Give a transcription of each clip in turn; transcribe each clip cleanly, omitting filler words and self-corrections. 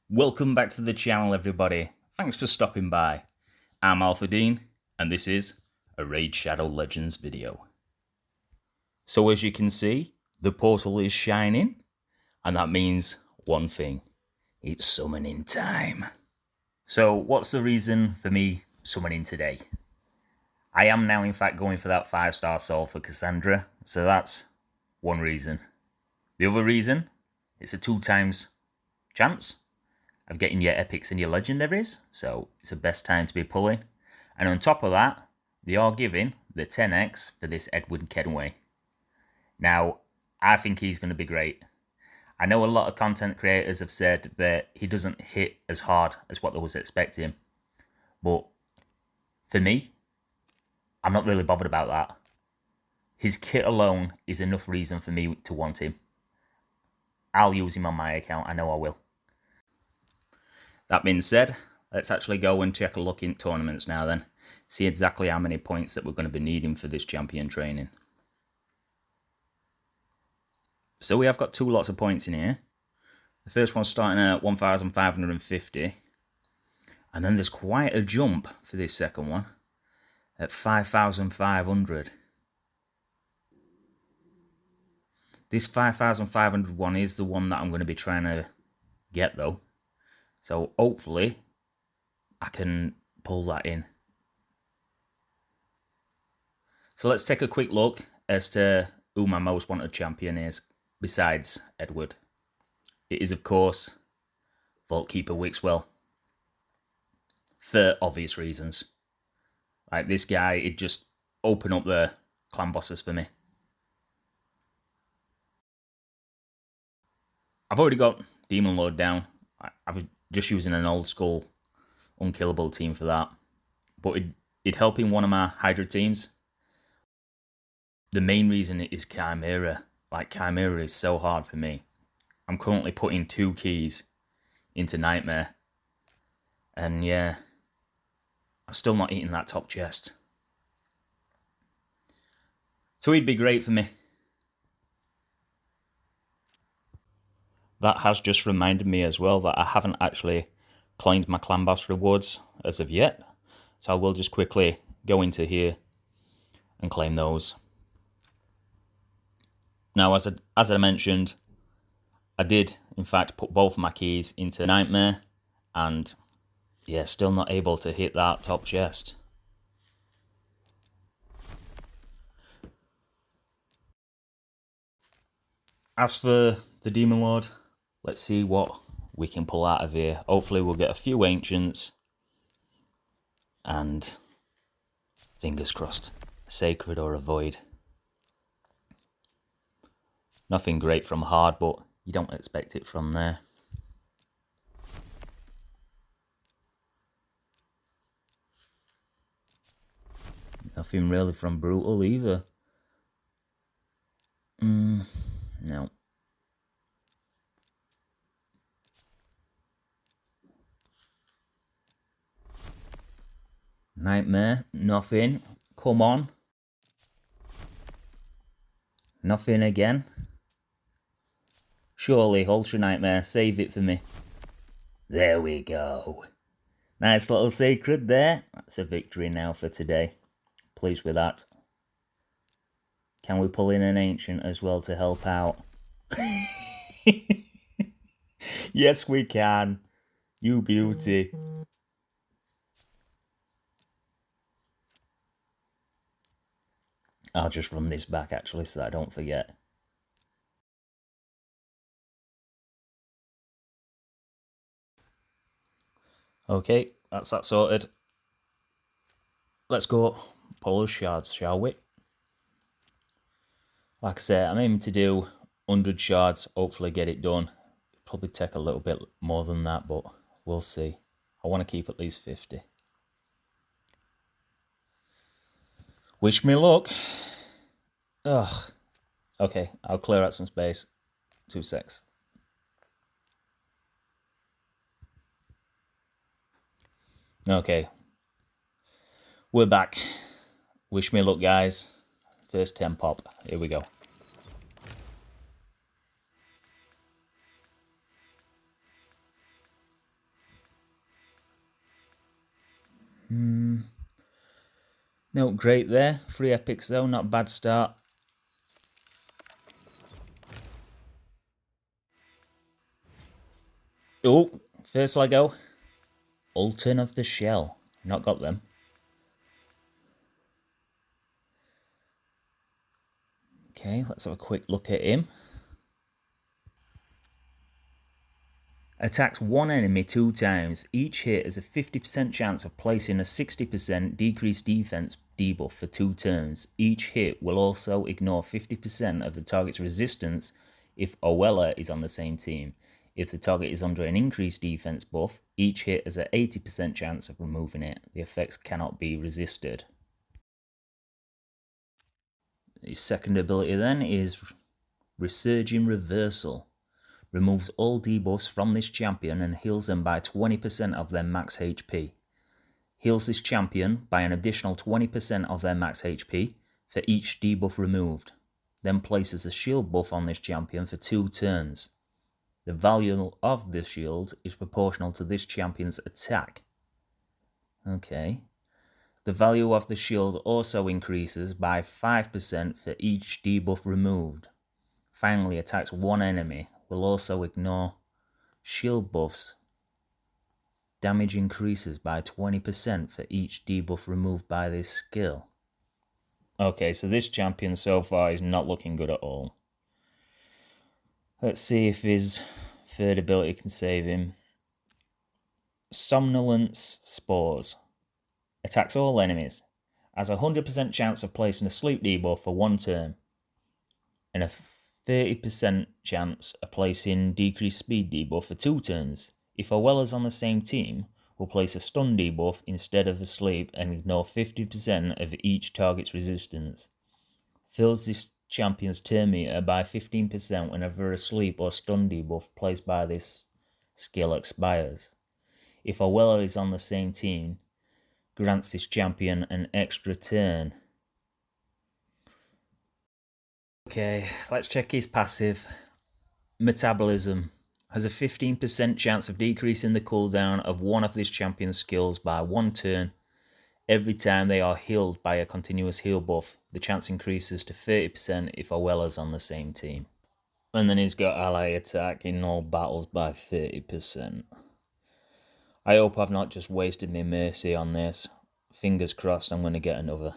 Welcome back to the channel, everybody. Thanks for stopping by. I'm Alpha Dean, and this is a Raid Shadow Legends video. So as you can see, the portal is shining, and that means one thing. It's summoning time. So what's the reason for me summoning today? I am now in fact going for that 5-star soul for Cassandra, so that's one reason. The other reason, it's a 2 times chance of getting your epics and your legendaries, so it's the best time to be pulling. And on top of that, they are giving the 10x for this Edward Kenway. Now, I think he's going to be great. I know a lot of content creators have said that he doesn't hit as hard as what they was expecting, but for me, I'm not really bothered about that. His kit alone is enough reason for me to want him. I'll use him on my account, I know I will. That being said, let's actually go and take a look in tournaments now then. See exactly how many points that we're going to be needing for this champion training. So we have got 2 lots of points in here. The first one's starting at 1,550. And then there's quite a jump for this second one at 5,500. This 5,500 one is the one that I'm going to be trying to get though. So hopefully I can pull that in. So let's take a quick look as to who my most wanted champion is besides Edward. It is of course Vaultkeeper Wixwell. For obvious reasons. Like this guy, it just opened up the clan bosses for me. I've already got Demon Lord down. I've just using an old school unkillable team for that. But it'd help in one of my Hydra teams. The main reason is Chimera. Like Chimera is so hard for me. I'm currently putting 2 keys into Nightmare. And yeah, I'm still not eating that top chest. So he'd be great for me. That has just reminded me as well that I haven't actually claimed my clan boss rewards as of yet. So I will just quickly go into here and claim those. Now, as I mentioned, I did in fact put both of my keys into Nightmare, and yeah, still not able to hit that top chest. As for the Demon Lord, let's see what we can pull out of here. Hopefully we'll get a few Ancients, and fingers crossed, Sacred or a Void. Nothing great from hard, but you don't expect it from there. Nothing really from brutal either. No. Nightmare, nothing. Come on. Nothing again. Surely, Ultra Nightmare, save it for me. There we go. Nice little Sacred there. That's a victory now for today. Pleased with that. Can we pull in an Ancient as well to help out? Yes, we can. You beauty. I'll just run this back actually so that I don't forget. Okay, that's that sorted. Let's go pull those shards, shall we? Like I said, I'm aiming to do 100 shards, hopefully get it done. Probably take a little bit more than that, but we'll see. I want to keep at least 50. Wish me luck. Ugh. Okay, I'll clear out some space. 2 secs. Okay. We're back. Wish me luck, guys. First 10 pop. Here we go. No, great there. 3 epics though, not a bad start. Oh, first Lego. Ultin of the Shell. Not got them. Okay, let's have a quick look at him. Attacks one enemy 2 times. Each hit has a 50% chance of placing a 60% decreased defense debuff for 2 turns. Each hit will also ignore 50% of the target's resistance if Owella is on the same team. If the target is under an increased defense buff, each hit has an 80% chance of removing it. The effects cannot be resisted. His second ability then is Resurging Reversal. Removes all debuffs from this champion and heals them by 20% of their max HP. Heals this champion by an additional 20% of their max HP for each debuff removed. Then places a shield buff on this champion for 2 turns. The value of the shield is proportional to this champion's attack. Okay. The value of the shield also increases by 5% for each debuff removed. Finally, attacks one enemy. Will also ignore shield buffs. Damage increases by 20% for each debuff removed by this skill. Okay, so this champion so far is not looking good at all. Let's see if his third ability can save him. Somnolence Spores. Attacks all enemies. Has a 100% chance of placing a sleep debuff for 1 turn. And a 30% chance of placing decreased speed debuff for 2 turns. If Owella's on the same team, will place a stun debuff instead of a sleep and ignore 50% of each target's resistance. Fills this champion's turn meter by 15% whenever a sleep or stun debuff placed by this skill expires. If Owella is on the same team, grants this champion an extra turn. Okay, let's check his passive. Metabolism. Has a 15% chance of decreasing the cooldown of one of this champion's skills by 1 turn. Every time they are healed by a continuous heal buff, the chance increases to 30% if Owella's on the same team. And then he's got ally attack in all battles by 30%. I hope I've not just wasted my mercy on this. Fingers crossed I'm going to get another.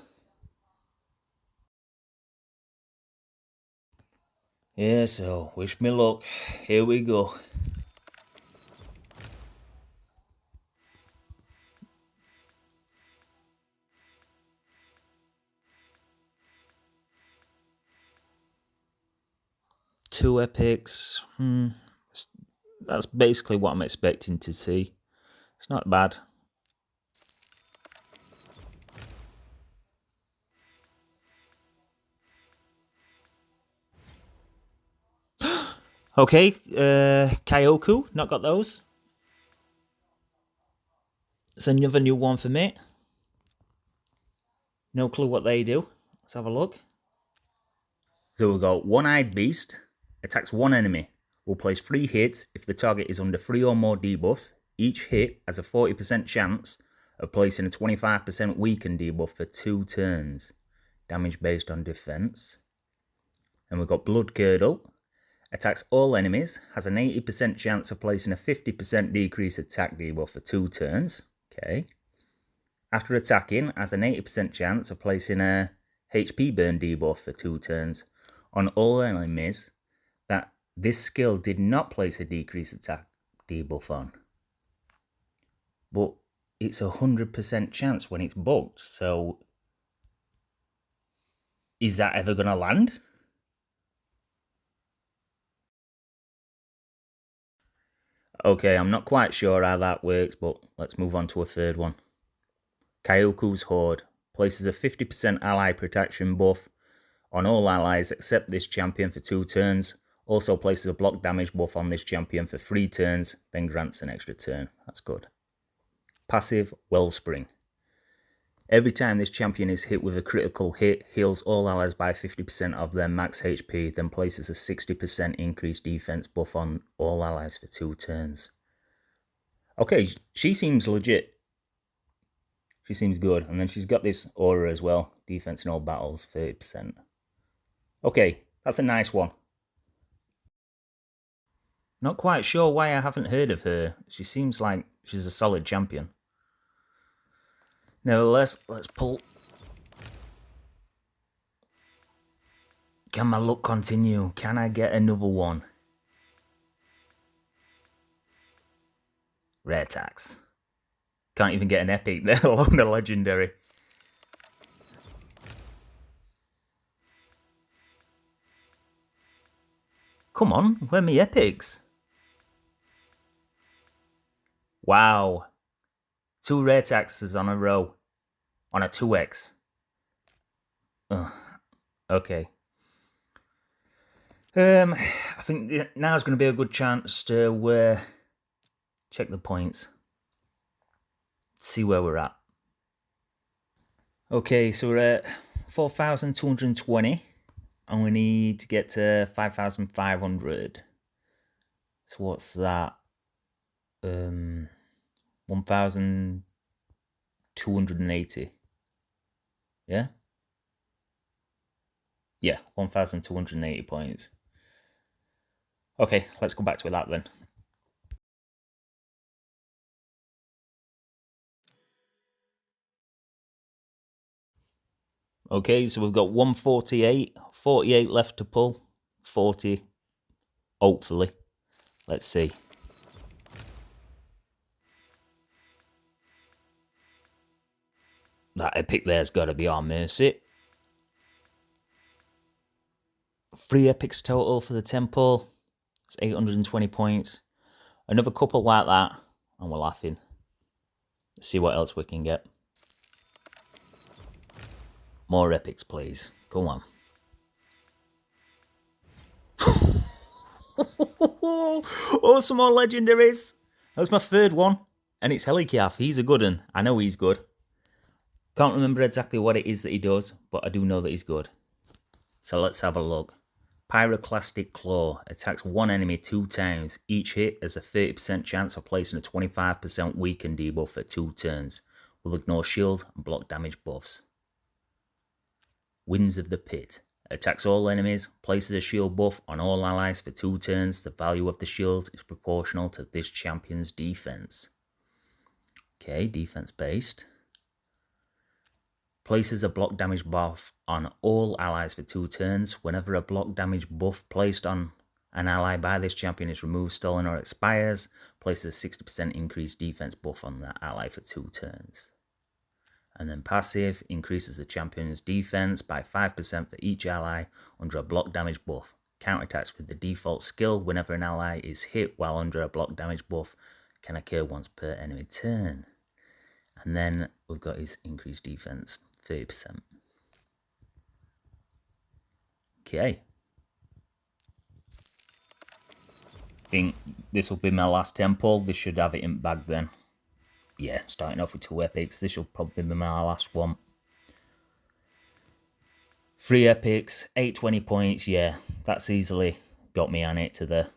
Yeah, so wish me luck. Here we go. Two epics. That's basically what I'm expecting to see. It's not bad. Okay, Kyoku, not got those. It's another new one for me. No clue what they do. Let's have a look. So we've got One-Eyed Beast. Attacks one enemy. Will place 3 hits if the target is under 3 or more debuffs. Each hit has a 40% chance of placing a 25% weaken debuff for 2 turns. Damage based on defense. And we've got Blood Curdle. Attacks all enemies. Has an 80% chance of placing a 50% decrease attack debuff for 2 turns. Okay. After attacking, has an 80% chance of placing a HP burn debuff for 2 turns on all enemies that this skill did not place a decreased attack debuff on. But it's 100% chance when it's bugged, so is that ever going to land? Okay, I'm not quite sure how that works, but let's move on to a third one. Kyoku's Horde. Places a 50% ally protection buff on all allies except this champion for 2 turns. Also places a block damage buff on this champion for 3 turns, then grants an extra turn. That's good. Passive Wellspring. Every time this champion is hit with a critical hit, heals all allies by 50% of their max HP, then places a 60% increased defense buff on all allies for 2 turns. Okay, she seems legit. She seems good. And then she's got this aura as well. Defense in all battles, 30%. Okay, that's a nice one. Not quite sure why I haven't heard of her. She seems like she's a solid champion. Nevertheless, let's pull. Can my luck continue? Can I get another one? Rare tax. Can't even get an epic, let alone a legendary. Come on, where are my epics? Wow. 2 rare taxes on a row. On a 2x. Ugh. Okay. I think now's going to be a good chance to check the points. See where we're at. Okay, so we're at 4,220. And we need to get to 5,500. So what's that? 1,280. Yeah? Yeah, 1,280 points. Okay, let's go back to that then. Okay, so we've got 148, 48 left to pull, 40, hopefully. Let's see. That epic there's got to be our mercy. 3 epics total for the temple. It's 820 points. Another couple like that, and we're laughing. Let's see what else we can get. More epics, please. Go on. Oh, some more legendaries. That's my 3rd one. And it's Helicath. He's a good one. I know he's good. Can't remember exactly what it is that he does, but I do know that he's good. So let's have a look. Pyroclastic Claw attacks one enemy 2 times. Each hit has a 30% chance of placing a 25% weaken debuff for 2 turns. Will ignore shield and block damage buffs. Winds of the Pit. Attacks all enemies, places a shield buff on all allies for 2 turns. The value of the shield is proportional to this champion's defense. Okay, defense based. Places a block damage buff on all allies for 2 turns. Whenever a block damage buff placed on an ally by this champion is removed, stolen, or expires, places a 60% increased defense buff on that ally for 2 turns. And then passive increases the champion's defense by 5% for each ally under a block damage buff. Counterattacks with the default skill whenever an ally is hit while under a block damage buff can occur once per enemy turn. And then we've got his increased defense, 30%. Okay. I think this will be my last temple. This should have it in bag then. Yeah, starting off with 2 epics. This will probably be my last one. 3 epics, 820 points. Yeah, that's easily got me on it to the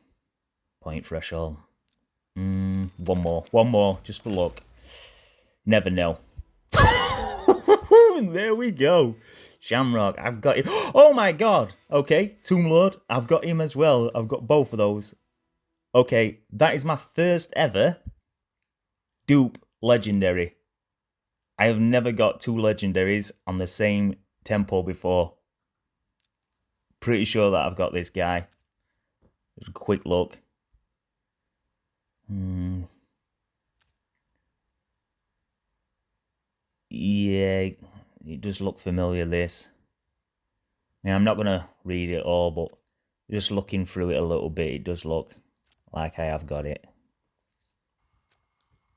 point threshold. One more, just for luck. Never know. There we go. Shamrock, I've got it. Oh my god. Okay, Tomb Lord, I've got him as well. I've got both of those. Okay, that is my first ever dupe legendary. I have never got 2 legendaries on the same tempo before. Pretty sure that I've got this guy. Just a quick look. Yeah, it does look familiar, this. Now, I'm not going to read it all, but just looking through it a little bit, it does look like I have got it.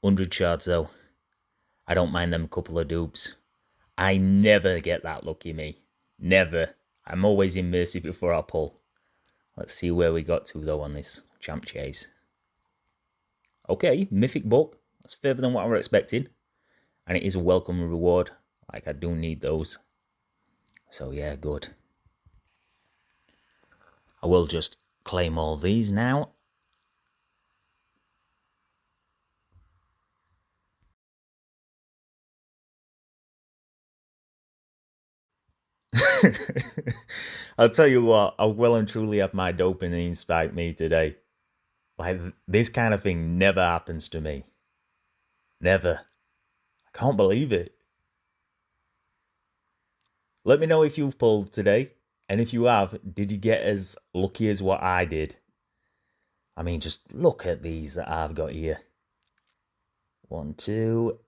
100 shards, though. I don't mind them couple of dupes. I never get that lucky, me. Never. I'm always in mercy before I pull. Let's see where we got to, though, on this champ chase. Okay, mythic book. That's further than what I was expecting. And it is a welcome reward. Like, I do need those. So, yeah, good. I will just claim all these now. I'll tell you what, I well and truly have my dopamine spike me today. Like, this kind of thing never happens to me. Never. I can't believe it. Let me know if you've pulled today. And if you have, did you get as lucky as what I did? I mean, just look at these that I've got here. 1, 2,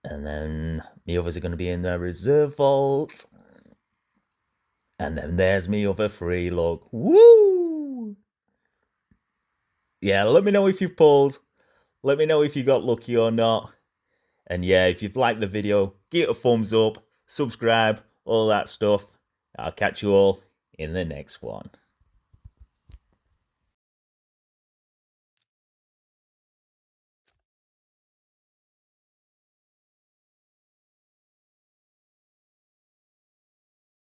and then the others are going to be in the reserve vault. And then there's me other 3, look. Woo! Yeah, let me know if you pulled. Let me know if you got lucky or not. And yeah, if you've liked the video, give it a thumbs up, subscribe, all that stuff. I'll catch you all in the next one.